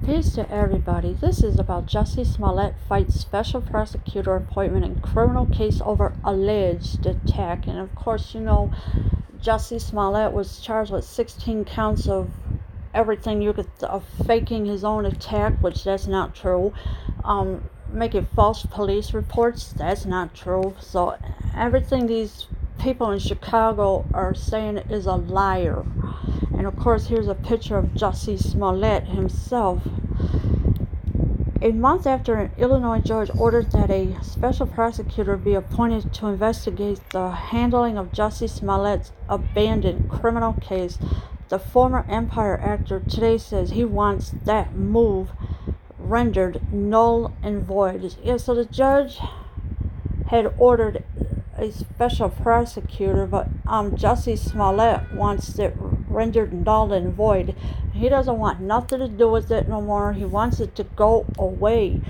Peace to everybody. This is about Jussie Smollett fights special prosecutor appointment in criminal case over alleged attack. And of course, Jussie Smollett was charged with 16 counts of everything you could of faking his own attack, which that's not true. Making false police reports, that's not true. So everything these people in Chicago are saying is a liar. And of course, here's a picture of Jussie Smollett himself. A month after an Illinois judge ordered that a special prosecutor be appointed to investigate the handling of Jussie Smollett's abandoned criminal case, the former Empire actor today says he wants that move rendered null and void. Yeah, so the judge had ordered a special prosecutor, but Jussie Smollett wants it rendered null and void. He doesn't want nothing to do with it no more. He wants it to go away.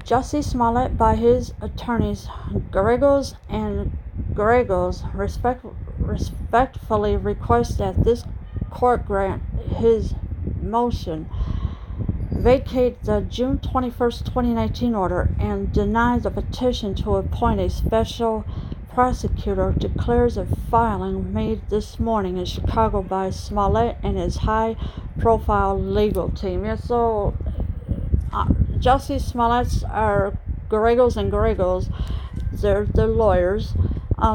Jussie Smollett, by his attorneys, Gregos and Gregos, respectfully request that this court grant his motion, vacate the June 21st, 2019 order, and deny the petition to appoint a special prosecutor, declares a filing made this morning in Chicago by Smollett and his high-profile legal team. Yeah, so Jussie Smollett's are Gregos and Gregos. They're the lawyers.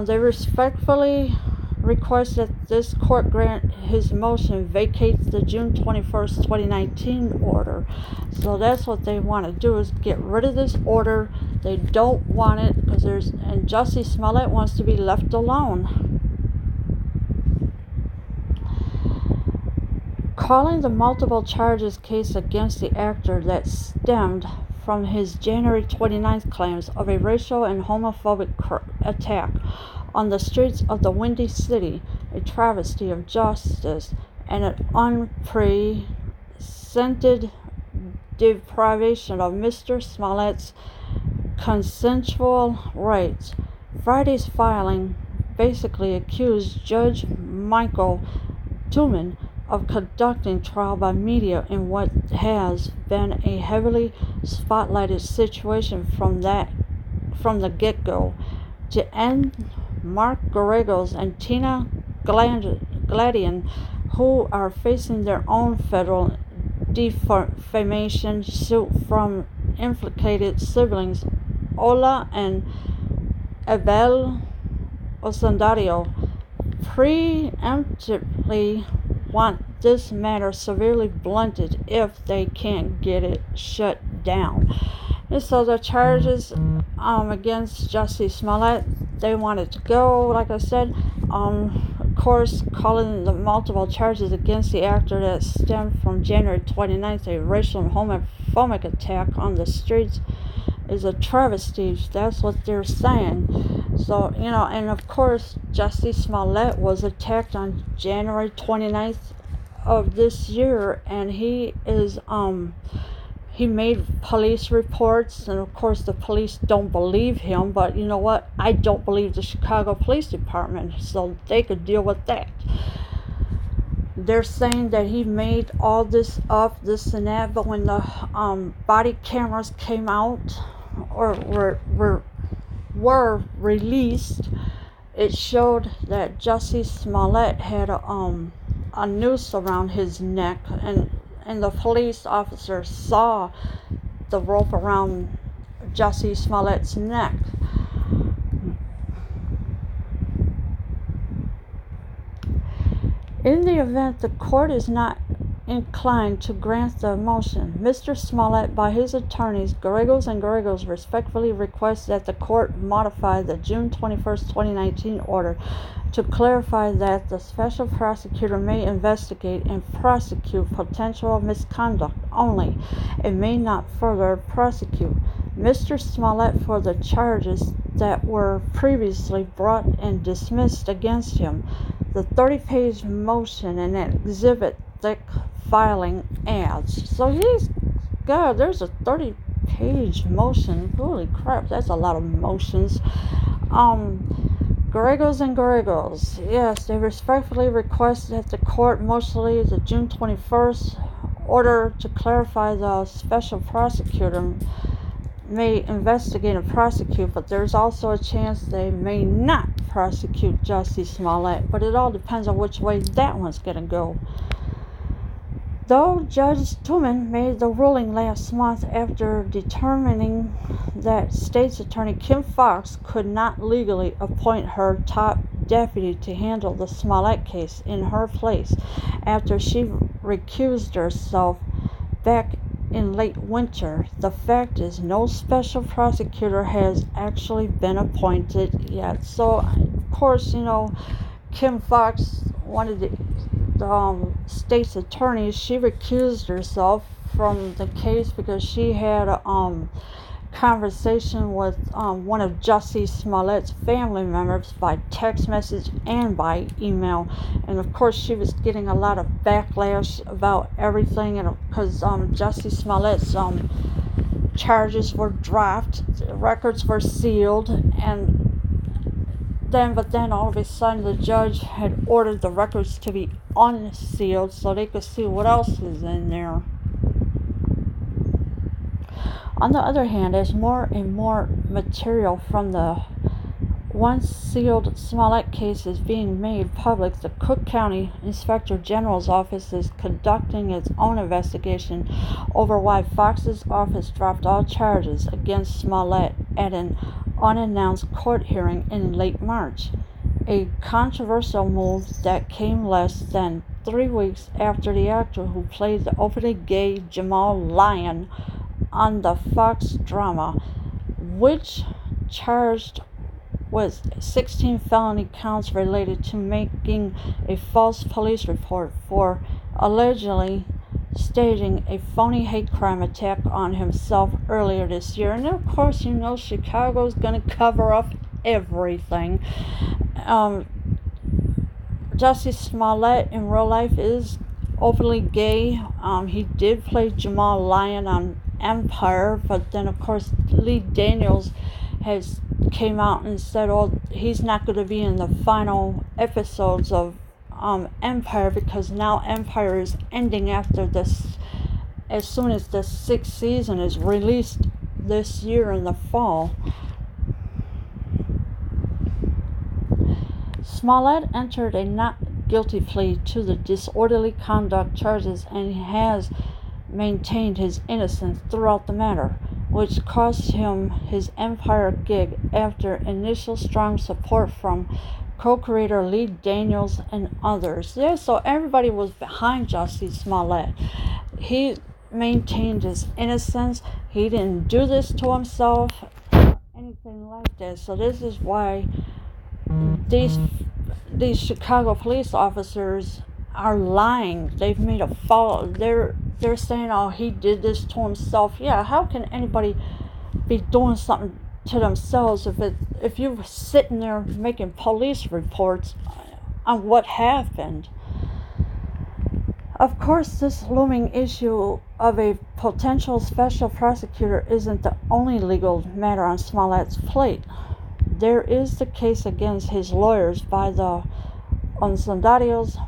They respectfully request that this court grant his motion, vacate the June 21st, 2019 order. So that's what they want to do, is get rid of this order. They don't want it because and Jussie Smollett wants to be left alone. Calling the multiple charges case against the actor that stemmed from his January 29th claims of a racial and homophobic attack on the streets of the Windy City, a travesty of justice and an unprecedented deprivation of Mr. Smollett's consensual rights. Friday's filing basically accused Judge Michael Tuman of conducting trial by media in what has been a heavily spotlighted situation from the get-go. To end, Mark Gregos and Tina Gladian, who are facing their own federal defamation suit from implicated siblings Ola and Abel Osandario, preemptively want this matter severely blunted if they can't get it shut down. And so the charges against Jussie Smollett, they want it to go, like I said. Of course, calling the multiple charges against the actor that stemmed from January 29th, a racial and homophobic attack on the streets, is a travesty. That's what they're saying. So, and of course, Jussie Smollett was attacked on January 29th of this year, and he made police reports, and of course the police don't believe him, but you know what? I don't believe the Chicago Police Department, so they could deal with that. They're saying that he made all this up, this and that, but when the body cameras came out or were released, it showed that Jussie Smollett had a noose around his neck, and the police officer saw the rope around Jussie Smollett's neck. In the event the court is not inclined to grant the motion, Mr. Smollett, by his attorneys, Gregos and Gregos, respectfully requests that the court modify the June 21st, 2019 order to clarify that the special prosecutor may investigate and prosecute potential misconduct only, and may not further prosecute Mr. Smollett for the charges that were previously brought and dismissed against him. The 30-page motion and exhibit thick filing adds. So there's a 30-page motion. Holy crap, that's a lot of motions. Garrigos and Garrigos, yes, they respectfully request that the court mostly the June 21st order to clarify the special prosecutor may investigate and prosecute, but there's also a chance they may not prosecute Jussie Smollett, but it all depends on which way that one's going to go. Though Judge Tuman made the ruling last month after determining that State's Attorney Kim Foxx could not legally appoint her top deputy to handle the Smollett case in her place after she recused herself back in late winter, the fact is no special prosecutor has actually been appointed yet. So, of course, Kim Foxx wanted the state's attorney, she recused herself from the case because she had a conversation with one of Jussie Smollett's family members by text message and by email, and of course she was getting a lot of backlash about everything, and because Jussie Smollett's charges were dropped, records were sealed, and but then all of a sudden the judge had ordered the records to be unsealed so they could see what else is in there. On the other hand, as more and more material from the once sealed Smollett case is being made public, the Cook County Inspector General's office is conducting its own investigation over why Fox's office dropped all charges against Smollett at an unannounced court hearing in late March, a controversial move that came less than 3 weeks after the actor who played the openly gay Jamal Lyon on the Fox drama, which charged with 16 felony counts related to making a false police report for allegedly staging a phony hate crime attack on himself earlier this year. And of course, Chicago's going to cover up everything. Jussie Smollett in real life is openly gay. He did play Jamal Lyon on Empire, but then of course Lee Daniels has came out and said, he's not going to be in the final episodes of Empire because now Empire is ending after this, as soon as the 6th season is released this year in the fall. Smollett entered a not guilty plea to the disorderly conduct charges and has maintained his innocence throughout the matter, which cost him his Empire gig after initial strong support from co-creator Lee Daniels and others. Yeah, so everybody was behind Jussie Smollett. He maintained his innocence. He didn't do this to himself or anything like that. So this is why these Chicago police officers are lying. They've made a false. They're saying, he did this to himself. Yeah, how can anybody be doing something to themselves if you're sitting there making police reports on what happened? Of course, this looming issue of a potential special prosecutor isn't the only legal matter on Smollett's plate. There is the case against his lawyers by the Onsandarios,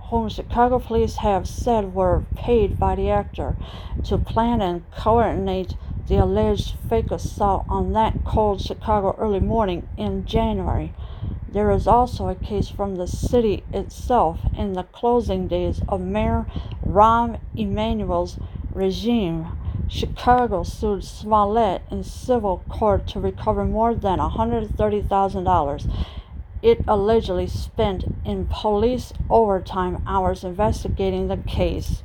whom Chicago police have said were paid by the actor to plan and coordinate the alleged fake assault on that cold Chicago early morning in January. There is also a case from the city itself in the closing days of Mayor Rahm Emanuel's regime. Chicago sued Smollett in civil court to recover more than $130,000 it allegedly spent in police overtime hours investigating the case.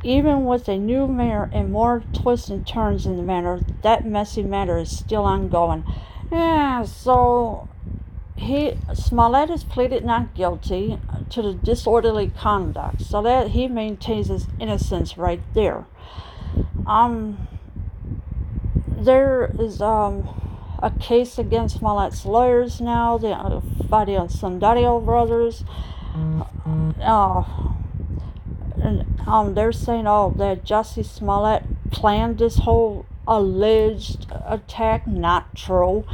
Even with a new mayor and more twists and turns in the matter, that messy matter is still ongoing. Yeah, so Smollett has pleaded not guilty to the disorderly conduct, so that he maintains his innocence right there. There is a case against Smollett's lawyers now, by the Sandario brothers. They're saying, that Jussie Smollett planned this whole alleged attack. Not true.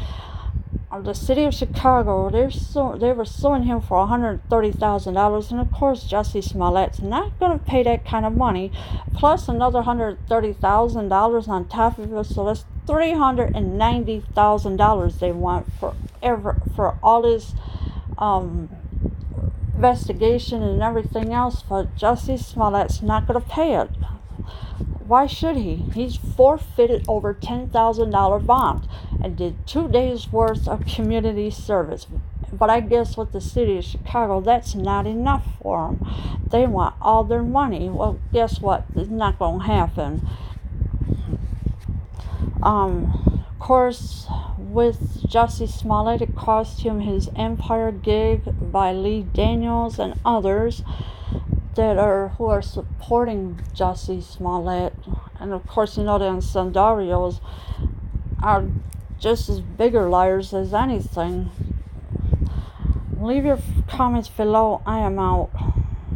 the city of Chicago, they were suing him for $130,000, and of course Jussie Smollett's not going to pay that kind of money, plus another $130,000 on top of it, so that's $390,000 they want for all his investigation and everything else, but Jussie Smollett's not going to pay it. Why should he? He's forfeited over $10,000 bond and did 2 days worth of community service. But I guess with the city of Chicago, that's not enough for them. They want all their money. Well, guess what? It's not going to happen. Of course, with Jussie Smollett, it cost him his Empire gig by Lee Daniels and others who are supporting Jussie Smollett. And of course, the incendiaries are just as bigger liars as anything. Leave your comments below. I am out.